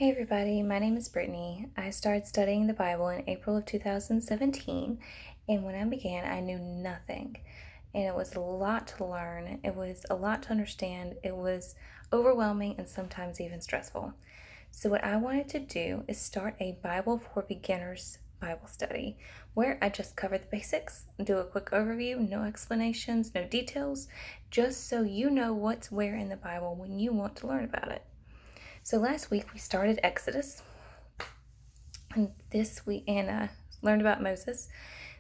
Hey everybody, my name is Brittany. I started studying the Bible in April of 2017, and when I began, I knew nothing. And it was a lot to learn, it was a lot to understand, it was overwhelming and sometimes even stressful. So, what I wanted to do is start a Bible for Beginners Bible study where I just cover the basics, do a quick overview, no explanations, no details, just so you know what's where in the Bible when you want to learn about it. So last week we started Exodus, and this week learned about Moses.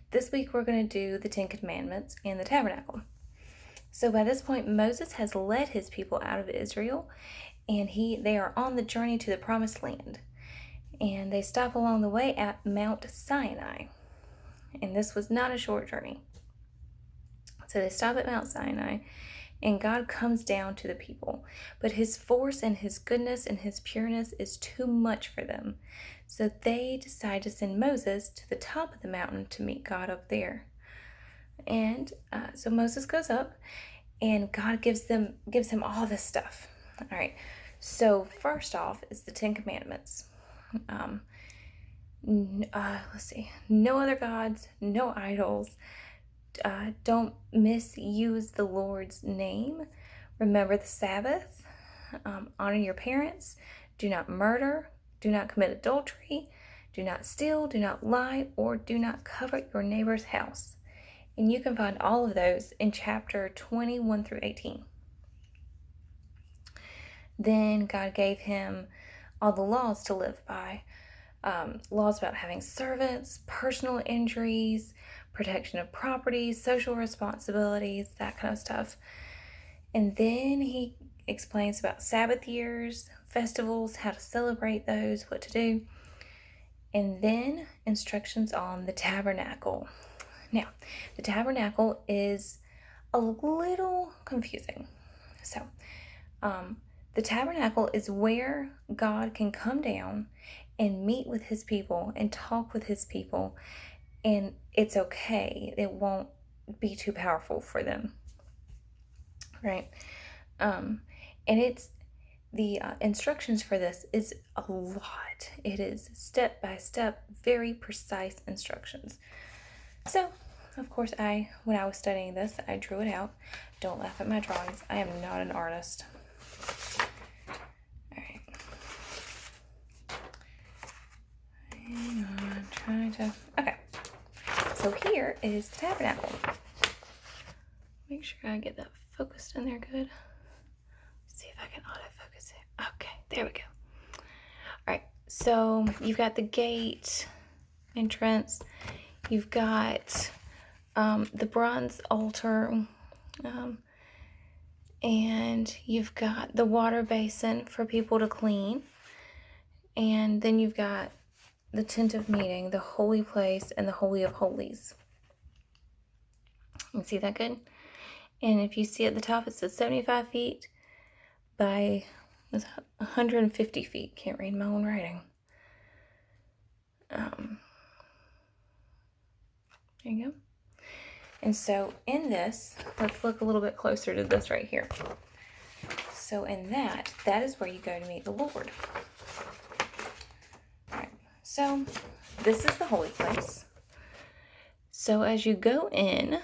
This week we're going to do the Ten Commandments and the Tabernacle. So by this point, Moses has led his people out of Israel, and they are on the journey to the Promised Land. And they stop along the way at Mount Sinai, and this was not a short journey. So they stop at Mount Sinai, and God comes down to the people. But his force and his goodness and his pureness is too much for them. So they decide to send Moses to the top of the mountain to meet God up there. And so Moses goes up, and God gives him all this stuff. All right. So first off is the Ten Commandments. Let's see. No other gods, no idols. Don't misuse the Lord's name. Remember the Sabbath. Honor your parents. Do not murder. Do not commit adultery. Do not steal. Do not lie. Or do not covet your neighbor's house. And you can find all of those in chapter 21 through 18. Then God gave him all the laws to live by. Laws about having servants, personal injuries, protection of property, social responsibilities, that kind of stuff. And then he explains about Sabbath years, festivals, how to celebrate those, what to do. And then instructions on the tabernacle. Now, the tabernacle is a little confusing. So, the tabernacle is where God can come down and meet with his people and talk with his people, and it's okay. It won't be too powerful for them, right? And it's the instructions for this is a lot. It is step by step, very precise instructions. So, of course, when I was studying this, I drew it out. Don't laugh at my drawings. I am not an artist. Alright. Hang on, trying to... Okay. So here is the tabernacle. Make sure I get that focused in there good. See if I can autofocus it. Okay, there we go. Alright, so you've got the gate entrance. You've got the bronze altar. And you've got the water basin for people to clean. And then you've got the tent of meeting, the holy place, and the holy of holies. You see that good? And if you see at the top, it says 75 feet by 150 feet. Can't read my own writing. There you go. And so in this, let's look a little bit closer to this right here. So in that is where you go to meet the Lord. All right. So this is the holy place. So as you go in,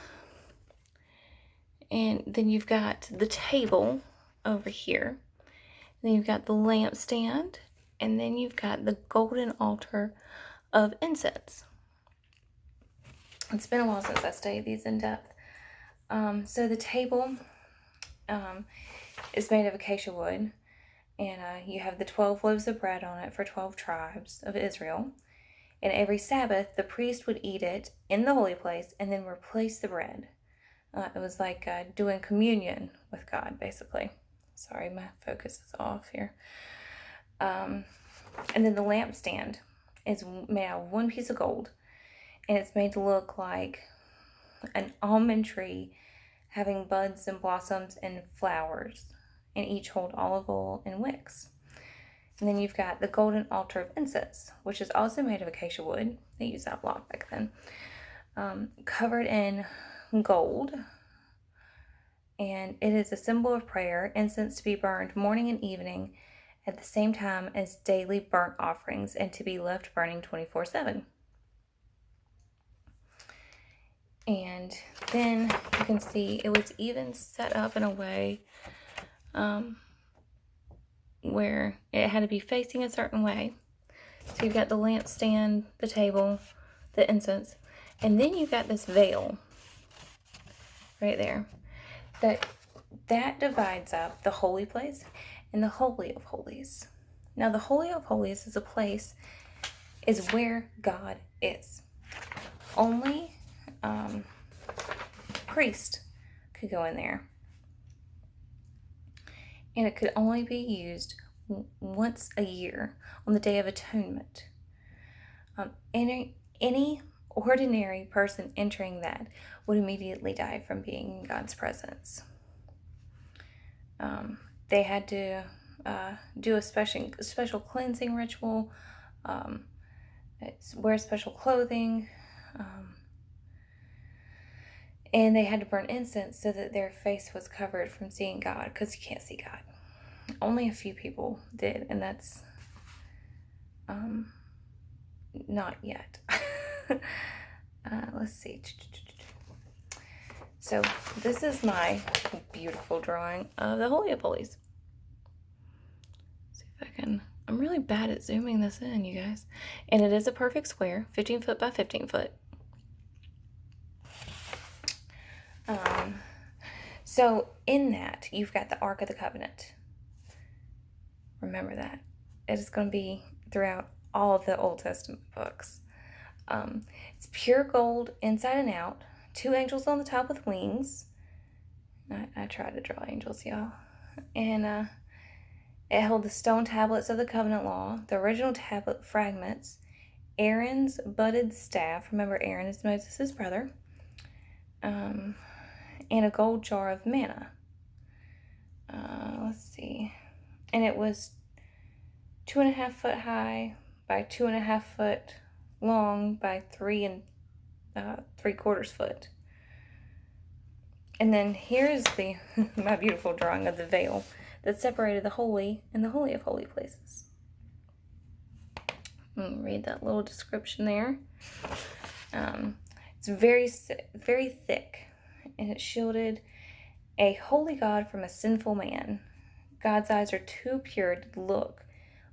and then you've got the table over here. Then you've got the lampstand, and then you've got the golden altar of incense. It's been a while since I studied these in depth. So the table is made of acacia wood, and you have the 12 loaves of bread on it for 12 tribes of Israel. And every Sabbath, the priest would eat it in the holy place and then replace the bread. It was like doing communion with God, basically. Sorry, my focus is off here. And then the lampstand is made out of one piece of gold. And it's made to look like an almond tree having buds and blossoms and flowers. And each hold olive oil and wicks. And then you've got the golden altar of incense, which is also made of acacia wood. They used that a lot back then. Covered in gold. And it is a symbol of prayer, incense to be burned morning and evening, at the same time as daily burnt offerings and to be left burning 24/7. And then you can see it was even set up in a way where it had to be facing a certain way. So you've got the lampstand, the table, the incense, and then you've got this veil right there that divides up the holy place and the Holy of Holies. Now the Holy of Holies is where God is. Only priest could go in there, and it could only be used once a year on the Day of Atonement. Any ordinary person entering that would immediately die from being in God's presence. They had to do a special cleansing ritual, wear special clothing, and they had to burn incense so that their face was covered from seeing God, because you can't see God. Only a few people did, and that's not yet. Let's see. So this is my beautiful drawing of the Holy of Holies. See if I can. I'm really bad at zooming this in, you guys. And it is a perfect square, 15 foot by 15 foot. So in that, you've got the Ark of the Covenant. Remember that. It is going to be throughout all of the Old Testament books. It's pure gold inside and out. 2 angels on the top with wings. I tried to draw angels, y'all. And it held the stone tablets of the covenant law, the original tablet fragments, Aaron's budded staff. Remember, Aaron is Moses' brother. And a gold jar of manna. Let's see. And it was 2.5 foot high by 2.5 foot long by 3 3/4 foot. And then here's my beautiful drawing of the veil that separated the holy and the Holy of Holy Places. Read that little description there. It's very, very thick, and it shielded a holy God from a sinful man. God's eyes are too pure to look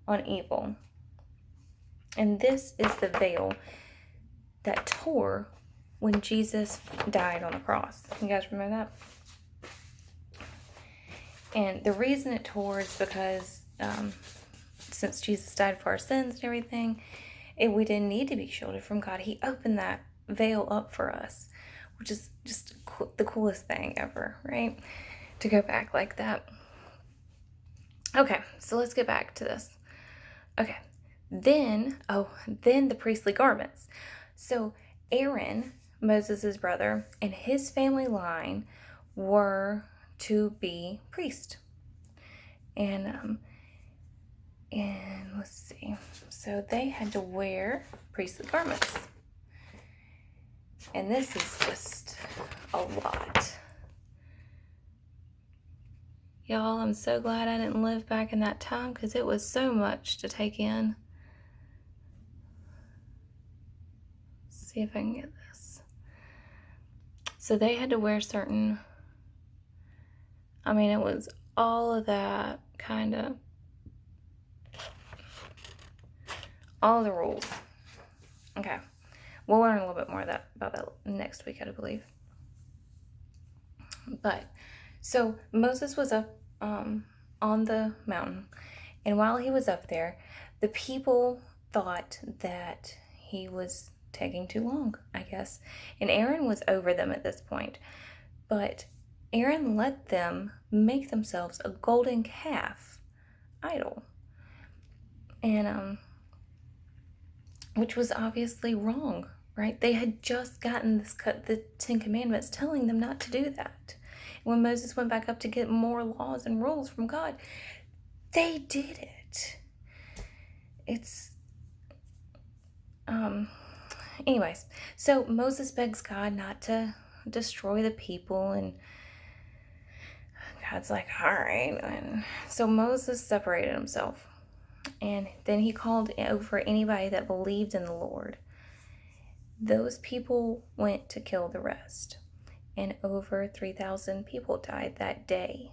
on evil. And this is the veil that tore when Jesus died on the cross. You guys remember that? And the reason it tore is because since Jesus died for our sins and everything, we didn't need to be shielded from God. He opened that veil up for us, which is just the coolest thing ever, right? To go back like that. Okay, so let's get back to this. Okay, then the priestly garments. So Aaron, Moses' brother, and his family line were to be priest. And let's see. So they had to wear priestly garments. And this is just a lot. Y'all, I'm so glad I didn't live back in that time, because it was so much to take in. Let's see if I can get this. So they had to wear certain, it was all of that kind of, all the rules. Okay. We'll learn a little bit more about that next week, I believe. But, so Moses was up on the mountain, and while he was up there, the people thought that he was taking too long, I guess. And Aaron was over them at this point. But Aaron let them make themselves a golden calf idol. And, which was obviously wrong, right? They had just gotten the 10 Commandments telling them not to do that. When Moses went back up to get more laws and rules from God, they did it. It's, anyways, so Moses begs God not to destroy the people, and God's like, all right. And so Moses separated himself. And then he called over anybody that believed in the Lord. Those people went to kill the rest. And over 3,000 people died that day.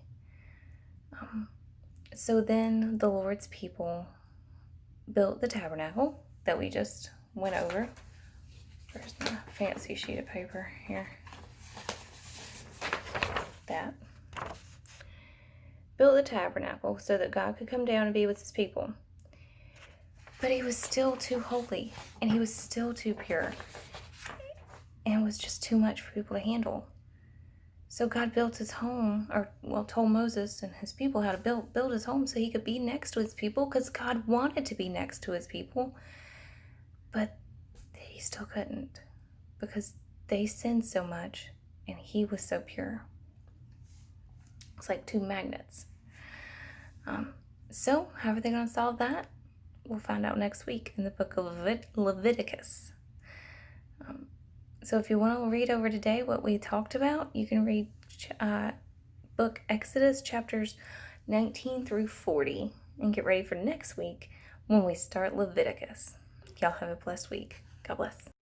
So then the Lord's people built the tabernacle that we just went over. Where's my fancy sheet of paper? Here. That. Built the tabernacle so that God could come down and be with his people. But he was still too holy, and he was still too pure. And it was just too much for people to handle. So God built his home, told Moses and his people how to build his home so he could be next to his people, because God wanted to be next to his people. But he still couldn't, because they sinned so much and he was so pure. It's like two magnets. So how are they going to solve that? We'll find out next week in the book of Leviticus. So if you want to read over today what we talked about, you can read book Exodus chapters 19 through 40 and get ready for next week when we start Leviticus. Y'all have a blessed week. God bless.